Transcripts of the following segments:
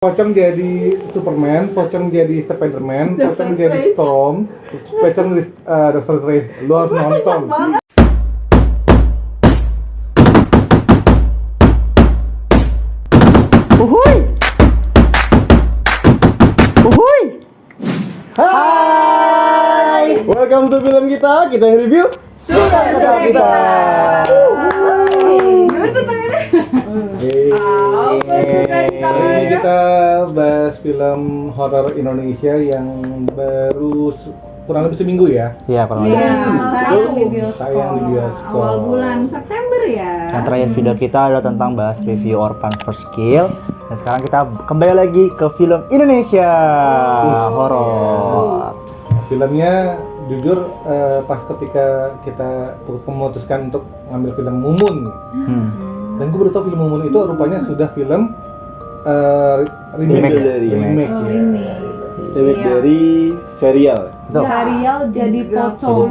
Pocong jadi Superman, Pocong jadi Spiderman, Pocong jadi Storm, Pocong jadi Doctor Strange. Lu harus nonton. Uhuy! Uhuy! Hai! Welcome to film kita yang review Suka-suka kita. Gimana tuh tangannya? Ini kita bahas film horor Indonesia yang baru kurang lebih seminggu ya. Iya, kurang lebih. Tayang di bioskop. Tayang di bioskop. Awal bulan September ya. Yang terakhir video kita adalah tentang bahas review Orphan First Kill. Dan sekarang kita kembali lagi ke film Indonesia horor. Filmnya jujur pas ketika kita memutuskan untuk ngambil film Mumun. Dan gue baru tahu film Mumun itu rupanya sudah film remake ya. Remake dari serial. Betul. Serial jadi pocong.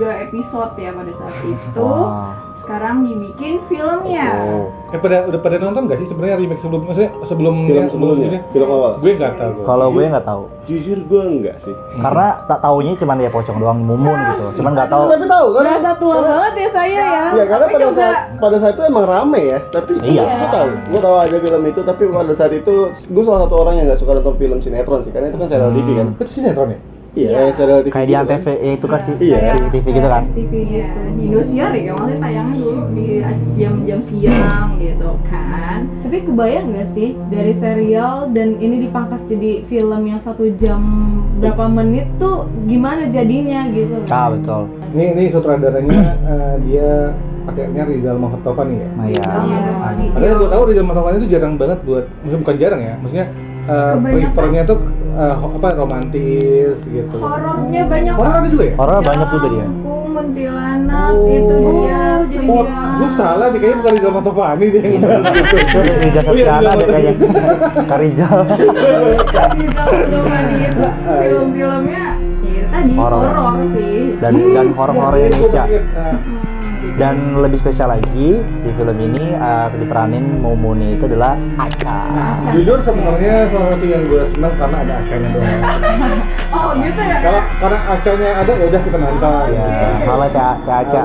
3 episode ya pada saat itu. Wah. Sekarang dibikin filmnya. Udah pada nonton nggak sih sebenarnya remake sebelumnya? Film sebelumnya, film awal. Gue nggak tahu. Kalau gue nggak tahu. Jujur gue enggak sih. Karena tak taunya cuma ya pocong doang mumun gitu. Cuman nggak tau. Tapi tahu kan? Berasa tua banget ya saya ya. Ya karena Tapi pada saat itu emang rame ya. Tapi Iya. gue tahu ada film itu. Tapi pada saat itu gue salah satu orang yang nggak suka nonton film sinetron sih. Karena itu kan serial TV kan. Itu sinetron ya? Iya, serial TV. Kayak di gitu kan. Antv itu kan sih. Iya. TV gitu kan. TV gitu. Di Indosiar ya, maksudnya tayangnya dulu di jam-jam siang gitu kan. Tapi kebayang nggak sih dari serial dan ini dipangkas jadi film yang 1 jam berapa menit tuh gimana jadinya gitu? Ah, betul. Ini sutradaranya dia pakainya Rizal Mahtofani ya. Nah, iya. Padahal gue tahu Rizal Mahtofani itu jarang banget buat, maksudnya bukan jarang ya, maksudnya prefernya tuh romantis gitu. Horornya banyak. Horor ada juga ya? Horor banyak juga dia. Kuntilanak Oh. itu dia. Oh, gue salah nih, kayaknya bukan Rizal Mahtofani dia yang ngomong gitu. Rijal Septiana deh kayaknya. Karijal. Film-filmnya ya tadi Horor. horor sih. Dan horor-horor Iya, Indonesia. gua inget, Dan lebih spesial lagi di film ini diperanin Mumuni itu adalah Aca. jujur sebenarnya salah satu yang gue senang karena ada acanya doang. Oh gitu ya. Karena acanya ada ya udah kita nonton. Ya, halo Teh Aca. Halo, Teh Aca.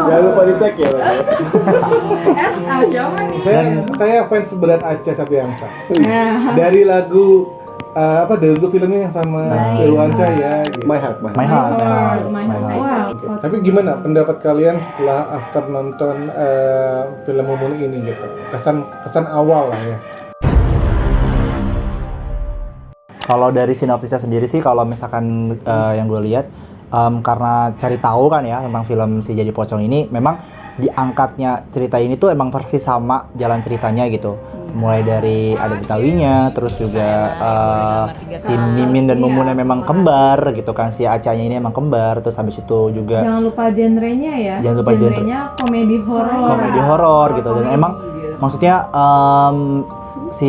Jangan lupa di tag ya. Siapa nih? Saya fans berat Aca Sapiansa. Dari lagu dari dulu filmnya yang sama Irwansyah ya gitu. My Heart. My Heart. Wow. Tapi gimana pendapat kalian setelah after nonton film Mumun ini gitu? Kesan awal lah ya. Kalau dari sinopsisnya sendiri sih, kalau misalkan yang gue lihat, karena cari tahu kan ya tentang film Si Jadi Pocong ini, memang diangkatnya cerita ini tuh emang persis sama jalan ceritanya gitu. Mulai dari ada Betawinya, terus juga si Mimin dan Mumunnya memang kembar gitu kan, si Acanya ini emang kembar, terus habis itu juga Jangan lupa genrenya ya. Jangan lupa genrenya komedi horor. komedi horor gitu. Dan emang maksudnya si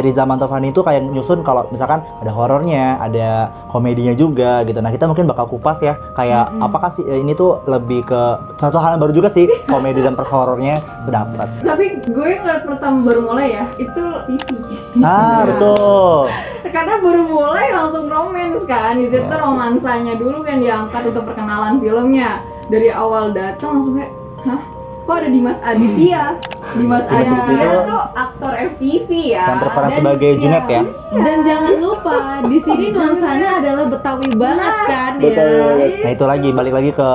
Rizal Mahtofani itu kayak nyusun kalau misalkan ada horornya, ada komedinya juga gitu. Nah, kita mungkin bakal kupas ya kayak apakah sih ini tuh lebih ke satu hal yang baru juga sih, komedi dan plus horornya dapat. Tapi gue ngeliat pertama baru mulai ya, itu TV. Ah, betul. Karena baru mulai langsung romance kan, di situ romansanya dulu kan diangkat untuk perkenalan filmnya. Dari awal datang langsung kayak, hah? Kok ada Dimas Aditya? Dimas Aditya tuh aktor FTV ya. Yang berperan Dan- sebagai Junet ya. Dan jangan lupa di sini nuansanya adalah Betawi banget kan ya. Nah, itu lagi balik lagi ke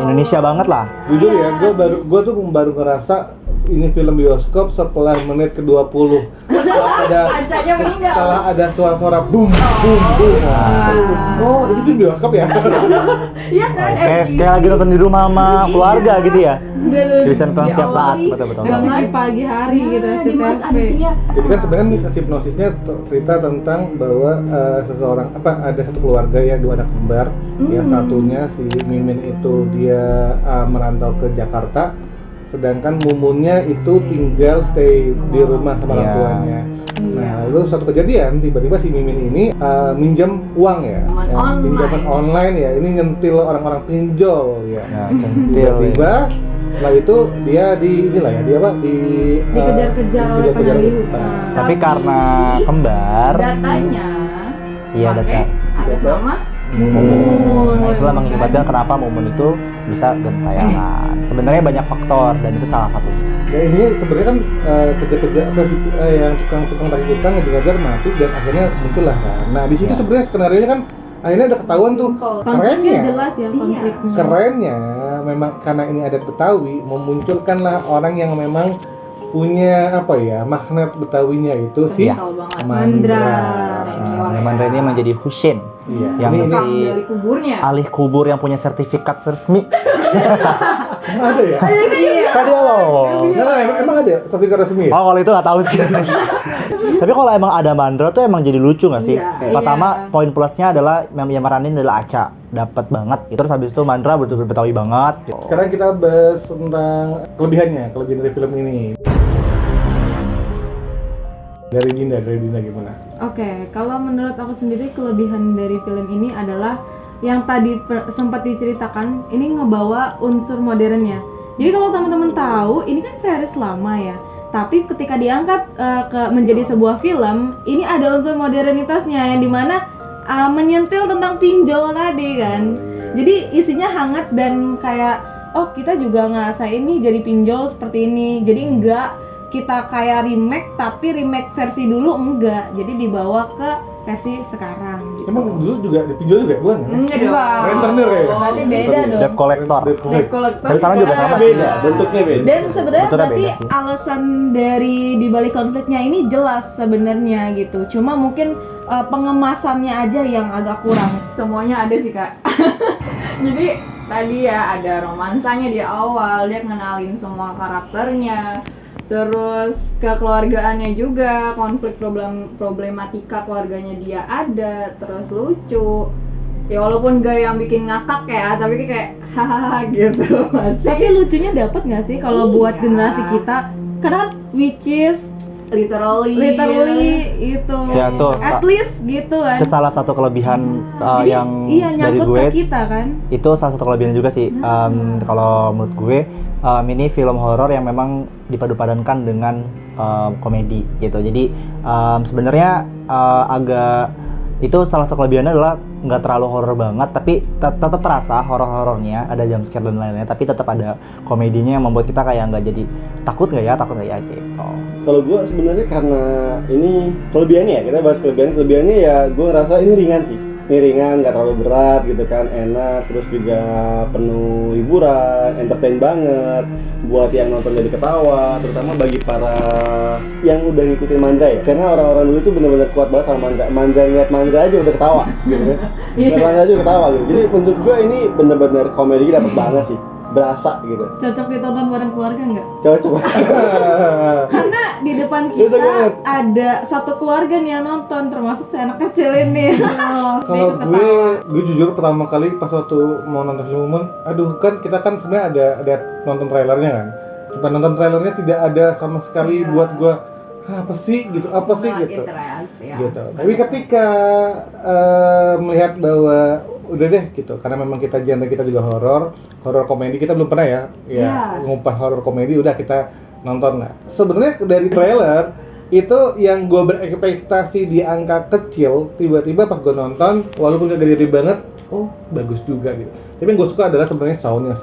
Indonesia banget lah. Jujur ya, gue tuh baru ngerasa ini film bioskop setelah menit ke-20. Acanya meninggal. Setelah ada suara-suara boom boom boom. Oh, ini film bioskop ya? Iya kan? Kayak lagi nonton di rumah sama keluarga gitu ya. Bisa nonton setiap saat, Diawali betul-betul. Dengan pagi hari gitu Dimas setiap Aditya. Jadi kan sebenarnya nih hipnosisnya cerita tentang bahwa seseorang ada satu keluarga ya, 2 anak kembar. Yang satunya si Mimin itu dia merantau ke Jakarta, sedangkan Mumunnya itu tinggal stay di rumah sama orang Iya. tuanya. Nah, lalu suatu kejadian tiba-tiba si Mimin ini minjem uang ya, Online. pinjaman online ya. Ini nyentil orang-orang pinjol ya. Nah, centil. Tiba-tiba Setelah itu dia di inilah ya, dia apa Dikejar-kejar oleh penagih hutang. Tapi karena kembar, datanya iya pakai data. atas nama Mumun. Nah, itulah mengakibatkan kenapa Mumun itu bisa gentayangan. Sebenarnya banyak faktor dan itu salah satunya. ya ini sebenarnya kan kerja-kerja apa sih yang tukang tagih hutang ngejar mati dan akhirnya muncullah kan. Nah di situ Ya. sebenarnya skenario nya kan akhirnya udah ketahuan tuh. Konfliknya Kerennya, jelas ya konfliknya. kerennya memang karena ini adat Betawi memunculkanlah orang yang memang punya apa ya magnet Betawinya itu si Iya. tahu banget Mandra. senior Yang Mandra ini menjadi Husin, Iya. yang Ini- Tukang si dari kuburnya ahli kubur yang punya sertifikat resmi. ada ya? Iya. Tadi loh. Nah, emang ada sertifikat resmi ya? Oh kalau itu nggak tahu sih. Tapi kalau emang ada Mandra tuh emang jadi lucu nggak sih? Iya. Pertama poin plusnya adalah yang meranin adalah Aca, dapat banget. Terus habis itu Mandra betul-betul Betawi banget. Gitu. Sekarang kita bahas tentang kelebihan dari film ini. Dari Dinda gimana? Oke, kalau menurut aku sendiri kelebihan dari film ini adalah yang tadi sempat diceritakan, ini ngebawa unsur modernnya. Jadi kalau teman-teman tahu, ini kan series lama ya. Tapi ketika diangkat menjadi sebuah film, ini ada unsur modernitasnya yang dimana menyentil tentang pinjol tadi kan. Jadi isinya hangat dan kayak, oh kita juga ngerasain nih jadi pinjol seperti ini. Jadi enggak kita kayak remake, tapi remake versi dulu enggak. Jadi dibawa ke versi sekarang gitu. Emang dulu juga dipinjol juga bukan? Ya? enggak dong Rentenir ya? Berarti beda dong. Debt collector. Debt collector Tapi sekarang juga sama sih. Beda, bentuknya beda. Dan sebenarnya Bentuknya berarti beda sih. alasan dari dibalik konfliknya ini jelas sebenarnya gitu. Cuma mungkin pengemasannya aja yang agak kurang. semuanya ada sih kak jadi tadi ya ada romansanya di awal, dia ngenalin semua karakternya, terus kekeluargaannya juga, konflik problematika keluarganya dia ada, terus lucu ya walaupun gak yang bikin ngakak ya, tapi kayak hahaha gitu masih. Tapi lucunya dapat nggak sih kalau buat Iya. generasi kita? Karena kan which is literally itu Ya, tuh. at least gitu kan. Itu salah satu kelebihan Jadi, yang iya dari nyangkut gue. ke kita kan. Itu salah satu kelebihan juga sih. Kalau menurut gue ini film horor yang memang dipadu-padankan dengan komedi gitu. Jadi sebenarnya agak itu salah satu kelebihannya adalah nggak terlalu horor banget, tapi tetap terasa horor-horornya, ada jump scare dan lain-lain, tapi tetap ada komedinya yang membuat kita kayak nggak jadi takut nggak ya gitu. Kalau gue sebenarnya karena ini kelebihannya ya, kita bahas kelebihannya ya gue ngerasa ini ringan sih. Ini ringan, nggak terlalu berat gitu kan, enak, terus juga penuh hiburan, entertain banget buat yang nonton jadi ketawa, terutama bagi para yang udah ngikutin Mandra ya, karena orang-orang dulu itu benar-benar kuat banget sama Mandra ngeliat Mandra aja udah ketawa gitu kan, ngeliat Mandra aja udah ketawa gitu, jadi menurut gue ini benar-benar komedi dapet banget sih, berasa gitu, Cocok ditonton bareng keluarga nggak? cocok. Karena di depan Itu kita banget. ada satu keluarga nih yang nonton, termasuk si anak kecil ini. Kalau gue jujur pertama kali pas waktu mau nonton film Mumun, aduh kan kita kan sebenarnya ada nonton trailernya kan. Cuma nonton trailernya tidak ada sama sekali Iya. buat gue apa sih gitu, apa sih Nggak gitu. interaksi ya. Gitu. Tapi ketika melihat bahwa udah deh gitu, karena memang kita genre kita juga horor komedi kita belum pernah ya, Iya. ngupas horor komedi udah kita nonton lah. Sebenarnya dari trailer itu yang gue berekspektasi di angka kecil, tiba-tiba pas gue nonton walaupun gak gede banget, oh bagus juga gitu. Tapi yang gue suka adalah sebenarnya soundnya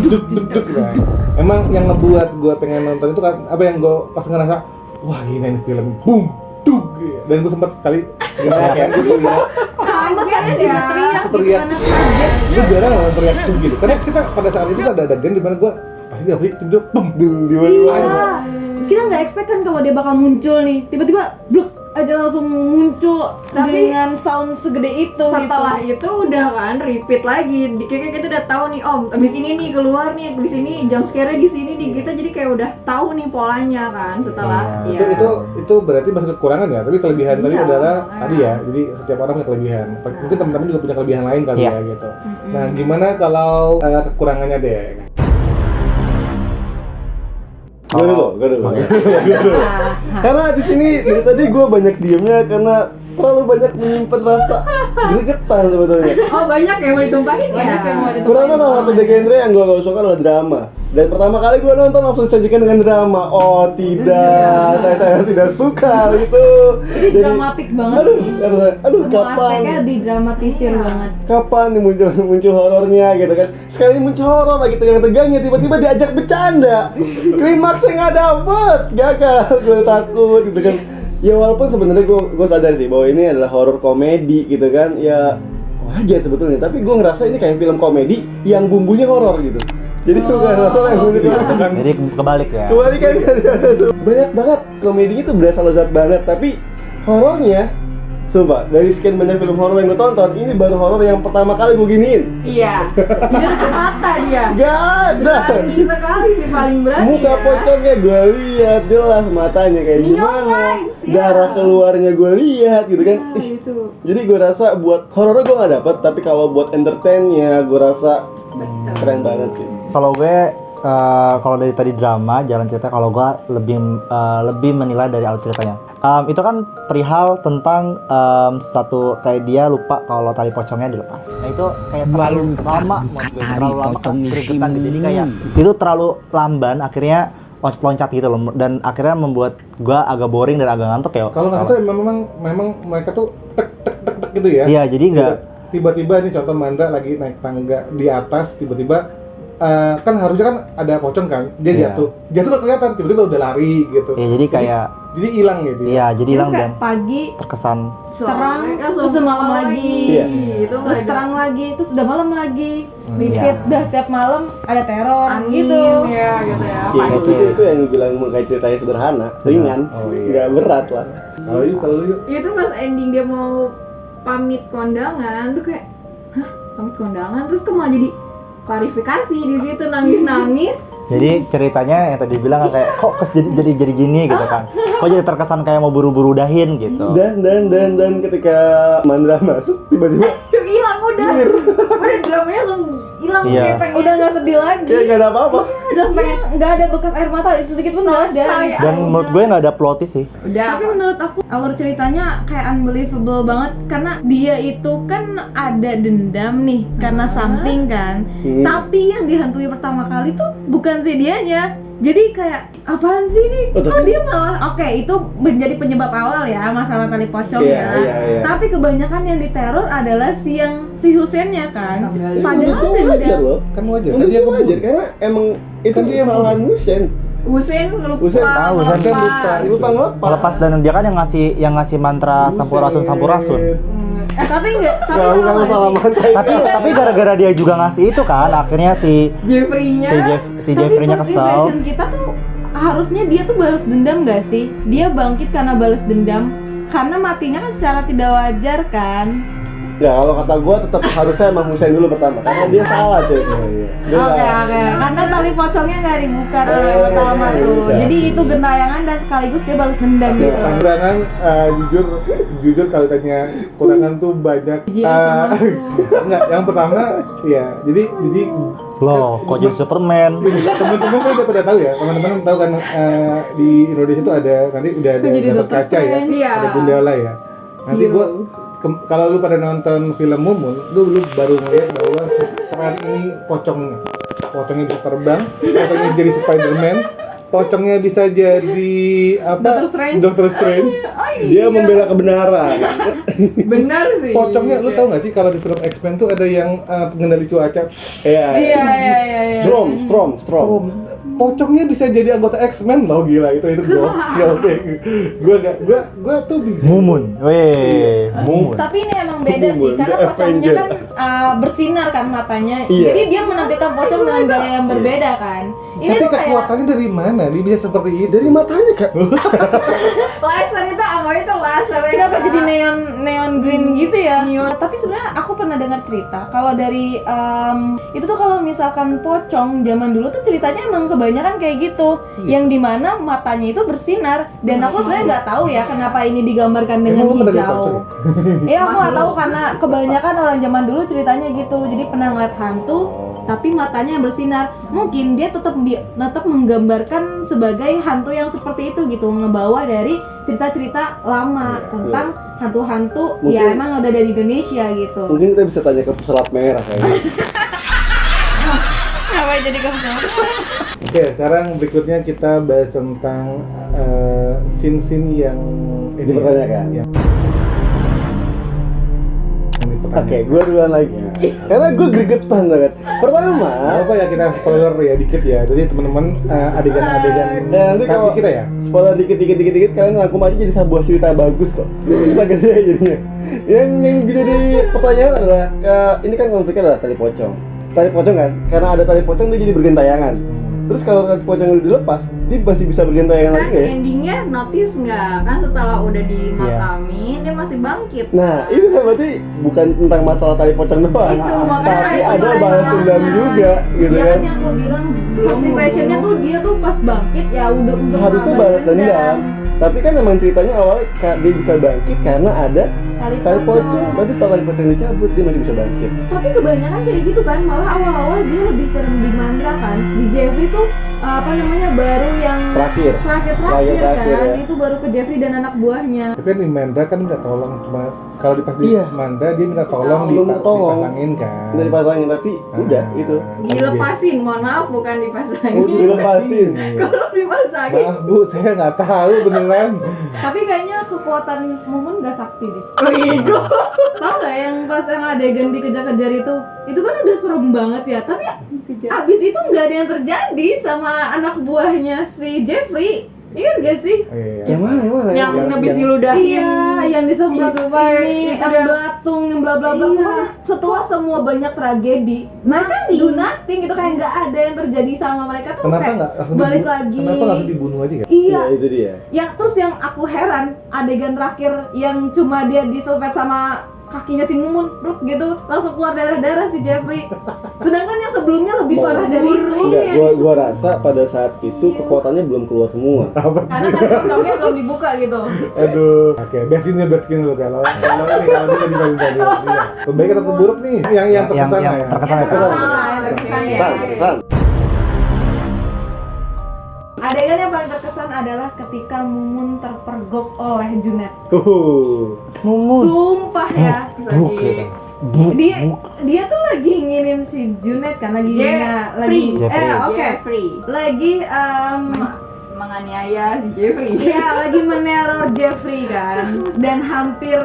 duk ya. Emang yang ngebuat gue pengen nonton itu kan apa yang gue pas ngerasa wah ini film boom duk gitu. Dan gue sempat sekali gimana kayak gitu ya. Sama saya juga teriak gitu Teriak. karena kaget. Gue jarang nonton teriak tuh gitu. Karena kita pada saat itu ada adegan di mana gue pasti dia tiba-tiba boom Di Iya. Kita nggak expect kan kalau dia bakal muncul nih, tiba-tiba blok aja langsung muncul Tapi dengan sound segede itu. setelah gitu. itu udah kan repeat lagi, kayak kita udah tahu nih, oh abis ini nih keluar nih, abis ini jump scare-nya di sini nih, kita jadi kayak udah tahu nih polanya kan setelah Iya. ya. itu berarti masih kekurangan ya, tapi kelebihan tadi Iya, adalah makanya. tadi ya, jadi setiap orang punya kelebihan. Mungkin teman-teman juga punya kelebihan lain kali Iya. ya gitu. Nah, gimana kalau kekurangannya deh? Gue dulu. Karena di sini dari tadi gue banyak diemnya karena terlalu banyak menyimpan rasa gregetan sebetulnya. Oh banyak yang mau ditumpahin ya? Banyak yang mau ditumpahin. Pertama salah satu genre yang gue gak suka adalah drama. Dan pertama kali gue nonton langsung disajikan dengan drama. Oh tidak, saya tidak suka gitu. Ini dramatik banget Aduh, sih. aduh Semua aspeknya kapan? didramatisir banget. Kapan nih muncul horornya gitu kan? Sekali muncul horor lagi tegang-tegangnya tiba-tiba diajak bercanda. Klimaksnya nggak dapet, gagal, gue takut gitu kan. Ya walaupun sebenarnya gue sadar sih bahwa ini adalah horor komedi gitu kan. Ya wajar sebetulnya, tapi gue ngerasa ini kayak film komedi yang bumbunya horor gitu. Jadi bukan horor yang bumbunya horor. Jadi kebalik ya. Kebalikan kan. Banyak banget komedinya tuh berasa lezat banget, tapi horornya coba dari sekian banyak film horor yang gue tonton, ini baru horor yang pertama kali gue giniin. Iya. Dia tutup mata dia. Gak ada. Berani sekali sih, paling berani Muka ya. pocongnya gue lihat jelas, matanya kayak Neon gimana, lights, ya. darah keluarnya gue lihat gitu kan. Nah, itu. Jadi gue rasa buat horornya gue gak dapet, tapi kalau buat entertainnya gue rasa Betul. keren banget sih. Kalau gue kalau dari tadi drama jalan cerita, kalau gue lebih menilai dari alur ceritanya. Itu kan perihal tentang satu kayak dia lupa kalau tali pocongnya dilepas. Nah itu kayak terlalu lama, menurut gue terlalu lama kan gregetan gitu. Jadi kayak itu terlalu lamban, akhirnya loncat gitu loh, dan akhirnya membuat gue agak boring dan agak ngantuk ya. Kalau nggak itu memang mereka tuh tek tek tek tek gitu ya. Iya, jadi nggak. Tiba-tiba nih contoh Mandra lagi naik tangga di atas, tiba-tiba kan harusnya kan ada pocong kan, dia Iya. jatuh nggak kelihatan, tiba-tiba udah lari gitu. Ya jadi kayak jadi hilang gitu ya. iya, jadi Terus hilang dan kayak pagi terkesan. terang, Mereka terus langsung malam lagi. Iya. Itu Terus terang lagi, terus udah malam lagi. Repeat, Iya. dah tiap malam ada teror angin gitu. ya gitu ya. Iya, Pagi. itu yang bilang kayak ceritanya sederhana, ringan, Oh, iya. nggak berat lah. Kalau yuk. Itu pas ending dia mau pamit kondangan, tuh kayak, hah pamit kondangan, terus kok malah jadi klarifikasi di situ nangis-nangis. Jadi ceritanya yang tadi bilang kayak kok jadi gini gitu kan. Kok jadi terkesan kayak mau buru-buru udahin gitu. Dan ketika Mandra masuk tiba-tiba Hilang udah dramanya langsung hilang. Iya. Kayak pengen Udah nggak sedih lagi. kayak nggak ada apa-apa. Udah pengen nggak ada bekas air mata sedikit pun nggak ada. selesai Dan aja. menurut gue nggak ada plot twist sih. Udah. Tapi menurut aku alur ceritanya kayak unbelievable banget karena dia itu kan ada dendam nih karena something kan. Tapi yang dihantui pertama kali tuh bukan si dianya. Jadi kayak apaan sih ini? Oh, Kok tapi- dia malah oke itu menjadi penyebab awal ya masalah tali pocong Iya, ya. iya. Tapi kebanyakan yang diteror adalah si Husennya kan. Iya, Padahal Itu wajar dendam. loh. Kan wajar. Menurut Kan dia gue wajar karena emang itu Kan dia yang kesalahan Husen. Husein lupa. Husein tahu, Husein ngelepas. Lupa ngelepas. Melepas dan dia kan yang ngasih mantra sampurasun. Tapi enggak, tapi Nggak, bukan tahu nggak salah sih? mantra. Tapi gara-gara dia juga ngasih itu kan, akhirnya si Jeffrey-nya Jeffrey-nya Tapi first kesel. impression kita tuh harusnya dia tuh balas dendam gak sih? Dia bangkit karena balas dendam karena matinya kan secara tidak wajar kan. Ya kalau kata gue tetap harusnya emang Husen dulu pertama karena dia salah cuy. Dia Oke, salah. karena tali pocongnya nggak dibuka tuh yang Iya, pertama iya, tuh. iya. Jadi itu gentayangan dan sekaligus dia balas dendam Oke, gitu. Kurangan jujur kalau tanya kurangan tuh banyak. Jadi termasuk. Enggak, yang pertama ya, jadi Loh, kok jadi Superman? teman-teman kan udah pada tahu ya, teman-teman tahu kan di Indonesia tuh ada nanti udah ada Jadi Gatot Doctor Kaca ya, Strange. Iya. ada Gundala ya. Nanti gua kalau lu pada nonton film Mumun, lu baru ngeliat bahwa sekarang ini pocongnya bisa terbang, pocongnya bisa jadi Spider-Man, pocongnya bisa jadi apa? Doctor Strange. Dia membela kebenaran. benar sih. Pocongnya, lu tau gak sih kalau di film X-Men tuh ada yang pengendali cuaca? Iya. Iya. Strom. Pocongnya bisa jadi anggota X-Men loh, gila itu gokil. Gua tuh Mumun. Weh, Mumun. Tapi ini emang beda sih, Mumun, karena The pocongnya Avenger. kan bersinar kan matanya. Iya. Jadi dia menantikan pocong dengan gaya yang berbeda kan. Ini tapi tuh kayak kekuatannya dari mana? Dia bisa seperti itu? Dari matanya kak. Laser itu apa itu laser ya? kenapa jadi neon green gitu ya? Tapi sebenarnya aku pernah dengar cerita kalau dari itu tuh kalau misalkan pocong zaman dulu tuh ceritanya emang kebanyakan kayak gitu, yang dimana matanya itu bersinar. Dan aku sebenarnya nggak tahu ya kenapa ini digambarkan dengan Emang lu pernah lihat hijau. pocong? Iya aku nggak tahu karena kebanyakan orang zaman dulu ceritanya gitu. Jadi pernah ngeliat hantu tapi matanya yang bersinar. Mungkin dia tetap menggambarkan sebagai hantu yang seperti itu gitu, ngebawa dari cerita-cerita lama tentang hantu-hantu ya Mungkin- emang udah dari Indonesia gitu. Mungkin kita bisa tanya ke pesulap merah kayaknya. Apa jadi kamu? Oke, sekarang berikutnya kita bahas tentang scene-scene yang Dipertanyakan. yang Oke, gue duluan lagi. Karena gue gregetan banget. Pertama, apa ya, kita spoiler ya dikit ya. Jadi teman-teman adegan-adegan nanti versi kalau kita ya. spoiler dikit kalian rangkum aja jadi sebuah cerita bagus kok. Cerita gede jadinya. Yang jadi pertanyaan adalah ini kan konfliknya adalah tali pocong. Tali pocong kan? Karena ada tali pocong dia jadi bergentayangan. Terus kalau tali pocong udah dilepas, dia masih bisa bergentayangan lagi Kan nggak ya? endingnya notice nggak kan setelah udah dimakamin dia masih bangkit. Nah, itu kan berarti bukan tentang masalah tali pocong doang. Itu, makanya Tapi itu ada balas masalahnya. dendam juga gitu Iya kan. kan yang aku bilang first impressionnya tuh dia tuh pas bangkit ya udah untuk Harusnya balas dendam. Tapi kan emang ceritanya awalnya dia bisa bangkit karena ada tali pocong. Berarti setelah tali pocong dicabut dia masih bisa bangkit. Tapi kebanyakan kayak gitu kan, malah awal-awal dia lebih sering di Mandra kan. Di Jeffrey tuh baru yang Terakhir terakhir terakhir, kan, ya. itu baru ke Jeffrey dan anak buahnya. Tapi kan di Mandra kan minta tolong, cuma kalau di pas di Iya. Mandra dia minta tolong Belum tolong. dipasangin kan. Udah dipasangin tapi udah itu Dilepasin, mohon maaf bukan dipasangin. udah dilepasin. Kalau dipasangin, Maaf Bu, saya nggak tahu beneran. Tapi kayaknya kekuatan Mumun gak sakti deh. oh iya. Tau gak yang pas yang adegan dikejar-kejar itu kan udah serem banget ya. Tapi abis itu nggak ada yang terjadi sama anak buahnya si Jeffrey. Iya gak sih? Oh, iya. Yang mana? Yang habis yang- diludahin. Iya, yang disemprot Disupai, ini, itu yang dia. belatung, yang bla bla bla. Iya. Pokoknya setelah semua banyak tragedi, mereka do nothing gitu, kayak nggak ada yang terjadi sama mereka tuh Kenapa kayak nggak langsung balik dibunuh? lagi. Kenapa nggak langsung dibunuh aja ya? Iya. Ya itu dia. Yang terus yang aku heran adegan terakhir yang cuma dia diselpet sama kakinya si Mumun, bluk gitu, langsung keluar darah-darah si Jeffrey. Sedangkan yang sebelumnya lebih parah dari itu. Enggak, gua rasa pada saat itu kekuatannya belum keluar semua. Apa Karena sih? kan pocongnya belum dibuka gitu. Aduh. Oke, besin dulu kalau ini kalau dia dibagi tadi. Iya. Terbaik atau terburuk nih? Yang terkesan yang ya. terkesan ya. Terkesan ya. Terkesan. Adegan yang paling terkesan adalah ketika Mumun terpergok oleh Junet. Mumun. Sumpah ya. Bukan. Dia tuh lagi ngirim si Junet kan lagi Jeffrey. oke. Jeffrey Lagi menganiaya si Jeffrey. ya lagi meneror Jeffrey kan dan hampir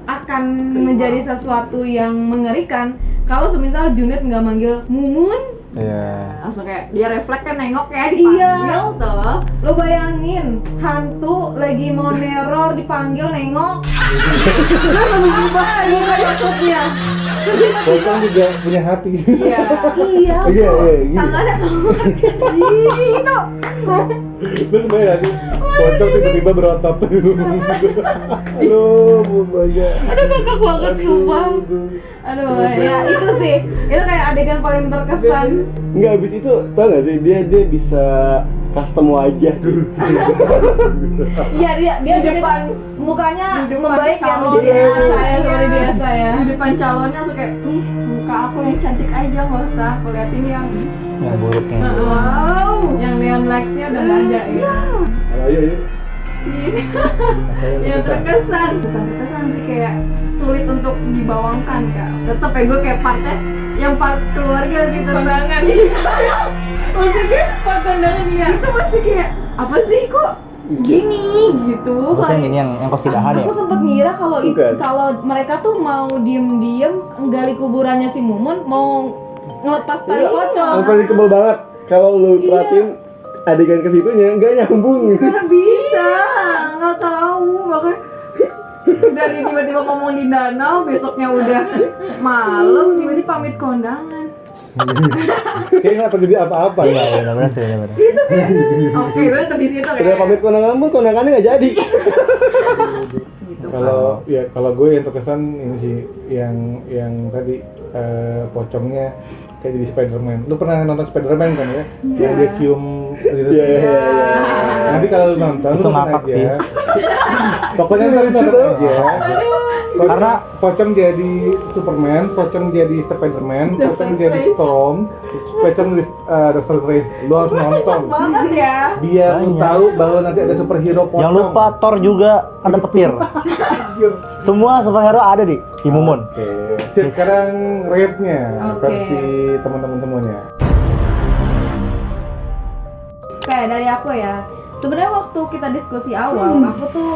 akan menjadi sesuatu yang mengerikan kalau semisal Junet nggak manggil Mumun. Iya. Langsung kayak dia refleks kan nengok ya dipanggil tuh. Lo bayangin hantu lagi mau neror dipanggil nengok. Lo langsung berubah gitu maksudnya. Terus tiba-tiba Pocong juga punya hati. Iya. iya Iya, kok iya, gini. tangannya keluar gitu. Lu kebayang gak sih? Pocong tiba-tiba berotot. Aduh, bumbunya. Aduh kakak banget sumpah. Aduh ya itu sih, itu kayak adegan paling terkesan. Enggak, habis itu tau gak sih dia bisa custom wajah. Iya dia Di di depan mukanya di depan membaik ya calon. menjadi Iya. anak saya seperti biasa ya. Di depan calonnya langsung kayak nih muka aku yang cantik aja nggak usah aku liatin yang Yang buruknya. Wow, yang neon lights-nya udah nggak ada ya. Kalau yuk. sini. Apa Yang terkesan? terkesan bukan terkesan sih kayak sulit untuk dibawangkan kak. Tetep ya gue kayak partnya yang part keluarga sih tendangan. Maksudnya part tendangan ya itu masih kayak apa sih kok gini gitu. Maksudnya ini yang kosidahan ya? Aku sempet ngira kalau Bukan. kalau mereka tuh mau diem-diem nggali kuburannya si Mumun, mau ngelepas tali pocong. Unpredictable banget. Kalau lu Iya. perhatiin adegan ke situnya nggak nyambung. Nggak bisa, nggak tahu makanya dari tiba-tiba ngomong di danau besoknya udah malam tiba-tiba pamit kondangan. Kayaknya nggak terjadi apa-apa Iya, ya. benar-benar sih, benar. Oke, gue tetap di situ Udah kayak pamit kondangan pun kondangannya nggak jadi. gitu. Kalau gue yang terkesan ini sih yang tadi pocongnya kayak jadi Spiderman. Lu pernah nonton Spiderman kan ya? Yang dia cium lidah Iya, iya, semua. iya. Nanti kalau lu nonton Itu lu nonton ngakak aja. sih. Pokoknya ntar lu nonton aja. Karena Pocong jadi Superman, Pocong jadi Spiderman, Pocong jadi Storm, Pocong jadi Dr. Strange. Lu harus nonton banget ya. biar lu Banyak. tahu bahwa nanti ada superhero Pocong. jangan lupa Thor juga ada petir. Semua superhero ada di Mumun. Oke. Sip, sekarang rate-nya Oke. versi teman-teman semuanya. Oke, dari aku ya. Sebenarnya waktu kita diskusi awal, aku tuh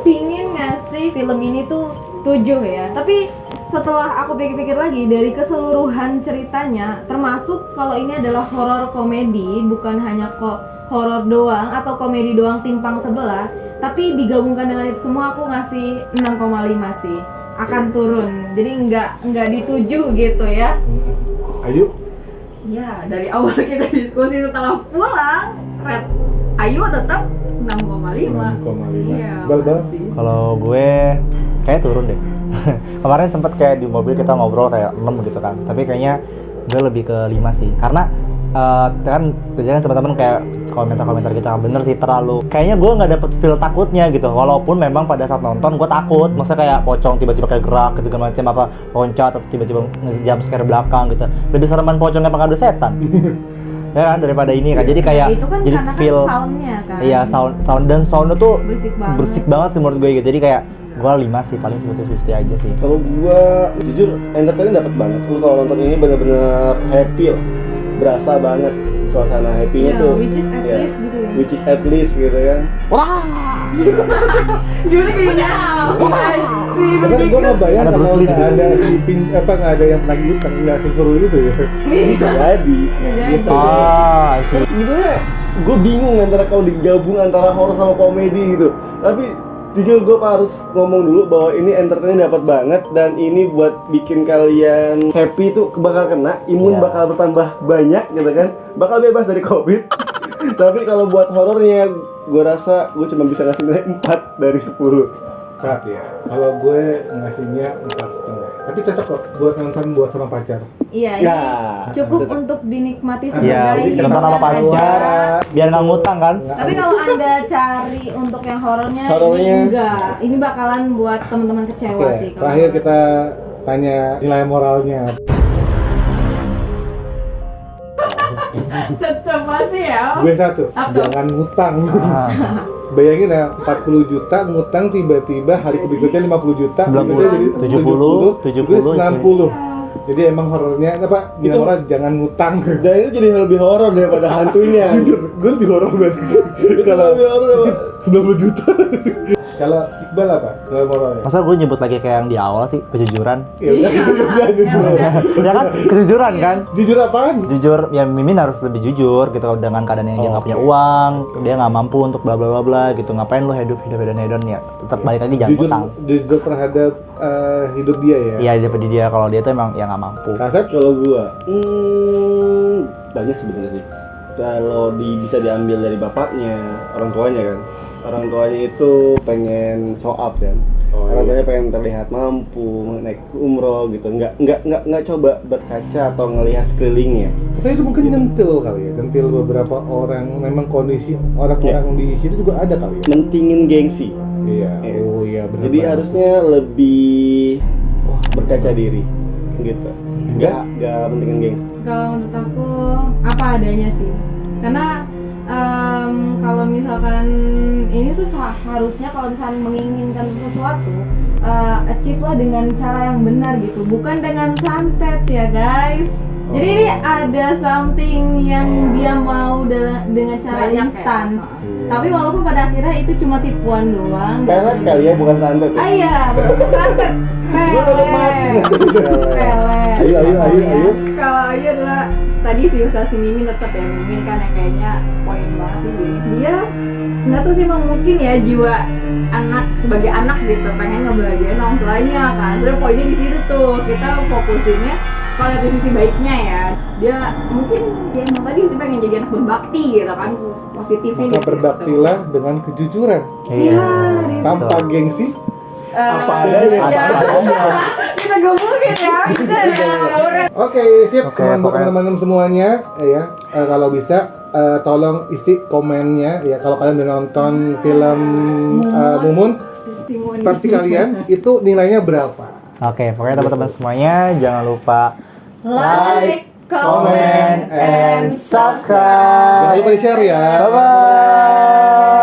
pingin ngasih film ini tuh 7 ya. Tapi setelah aku pikir-pikir lagi dari keseluruhan ceritanya, termasuk kalau ini adalah horor komedi, bukan hanya kok horor doang atau komedi doang timpang sebelah, tapi digabungkan dengan itu semua aku ngasih 6,5 sih. Akan turun. Jadi nggak di 7 gitu ya. Ayo. Ya, dari awal kita diskusi setelah pulang, red Ayu tetap 6,5. 6,5. Iya. Bal-bal. sih. Kalau gue kayak turun deh. Kemarin sempet kayak di mobil kita ngobrol kayak 6 gitu kan. Tapi kayaknya gue lebih ke 5 sih. Karena kan teman-teman kayak komentar-komentar gitu, bener sih terlalu. Kayaknya gue nggak dapet feel takutnya gitu. Walaupun memang pada saat nonton gue takut. Maksudnya kayak pocong tiba-tiba kayak gerak gitu segala macam, apa loncat atau tiba-tiba jump scare belakang gitu. Lebih sereman pocongnya pengadu setan. Ya kan daripada ini kan. Jadi kayak Itu kan jadi karena feel kan soundnya kan. iya sound dan soundnya tuh berisik banget. sih menurut gue gitu. Jadi kayak gue 5 sih, paling 50-50 aja sih. Kalau gua jujur entertainnya dapat banget. Lu kalau nonton ini bener-bener happy lah. Berasa banget suasana happy-nya Ya, tuh. which is at Ya, least gitu ya. which is at least gitu kan. Gimana kayaknya? Karena gue nggak bayang Ada kalau Bruce Lee di nggak situ. ada si nggak ada yang penagih utang, nggak seseru itu ya. Jadi, gitu. Ah, I see. Sebenarnya gue bingung antara kalau digabung antara horor sama komedi gitu. Tapi jujur gue harus ngomong dulu bahwa ini entertainnya dapat banget dan ini buat bikin kalian happy tuh bakal kena, imun Iya. bakal bertambah banyak gitu kan, bakal bebas dari covid. Tapi kalau buat horornya gue rasa gue cuma bisa ngasih nilai 4 dari 10. Cut ya. Kalau gue ngasihnya 4,5. Tapi cocok kok buat nonton buat sama pacar. Iya, ini Ya, cukup tetap. untuk dinikmati Iya, sebagai nonton sama hiburan pacar, aja. biar nggak ngutang kan. Tapi kalau Anda cari untuk yang horornya, Horornya. ini enggak. Ini bakalan buat teman-teman kecewa Oke, sih. kalau terakhir horor. kita tanya nilai moralnya. Tetap masih ya. Gue 1, Apa? jangan ngutang. Ah, Bayangin ya, 40 juta ngutang tiba-tiba hari berikutnya 50 juta, 90, berikutnya jadi 70, 70, 60. Jadi emang horornya apa? Nilai Itu- moral jangan ngutang. Dan itu jadi lebih horor daripada hantunya. Jujur, gue lebih horor banget. Itu Kalau lebih horor daripada 90 juta. Kalau Iqbal apa? Nilai moralnya? masa gue nyebut lagi kayak yang di awal sih, kejujuran. Ya udah, udah, jujur. Ya kan, kejujuran kan. Jujur apaan? Jujur, ya Mimin harus lebih jujur gitu dengan keadaan yang dia nggak punya uang, dia nggak mampu untuk bla bla bla bla gitu. Ngapain lu hidup hedon ya? Tetap balik lagi jangan Jujur, utang. jujur terhadap hidup dia ya. Iya, daripada dia kalau dia tuh emang ya nggak mampu. Kasep? Kalau gua, banyak sebenarnya sih. Kalau bisa diambil dari bapaknya, orang tuanya kan. Orang tuanya itu pengen show up kan. Oh, Orang iya. tuanya pengen terlihat mampu, naik umroh gitu. Nggak coba berkaca atau ngelihat sekelilingnya. Tapi itu mungkin nyentil kali ya, nyentil beberapa orang. Memang kondisi orang-orang di situ juga ada kali ya. Mentingin gengsi. Iya. Iya. Oh iya benar. Jadi harusnya lebih berkaca diri gitu. Nggak mentingin gengsi. Kalau menurut aku apa adanya sih. Karena kalau misalkan ini tuh harusnya kalau misalkan menginginkan sesuatu achieve lah dengan cara yang benar gitu, bukan dengan santet ya guys. Jadi ini ada something yang dia mau dengan cara Banyak instan. ya. Tapi walaupun pada akhirnya itu cuma tipuan doang. nggak Pelet bener-bener. kali ya, bukan santet ya. Ah iya, santet. Gua tetep macem. Pelet. Ayo. Kalau Ayu adalah tadi si usaha si Mimin tetap ya, Mimin kan yang kayaknya poin banget tuh gini. Dia nggak tahu sih, emang mungkin ya jiwa anak sebagai anak gitu pengen ngebahagiain orang tuanya kan. Sebenarnya poinnya di situ tuh, kita fokusinnya kalau lihat di sisi baiknya ya, dia mungkin dia emang tadi sih pengen jadi anak berbakti gitu kan, positifnya Maka berbaktilah dengan kejujuran, Iya, di situ. tanpa gengsi. Apa adanya. Iya. Apa adanya. Kita gebukin ya, bisa ya. Oke, sip. Oke, Buat pokoknya- teman-teman semuanya, ya kalau bisa tolong isi komennya ya. Kalau kalian udah nonton film Mumun, testimoni. versi kalian itu nilainya berapa? Oke, pokoknya teman-teman semuanya jangan lupa Like, comment, and Jangan subscribe. lupa di-share ya. Bye-bye.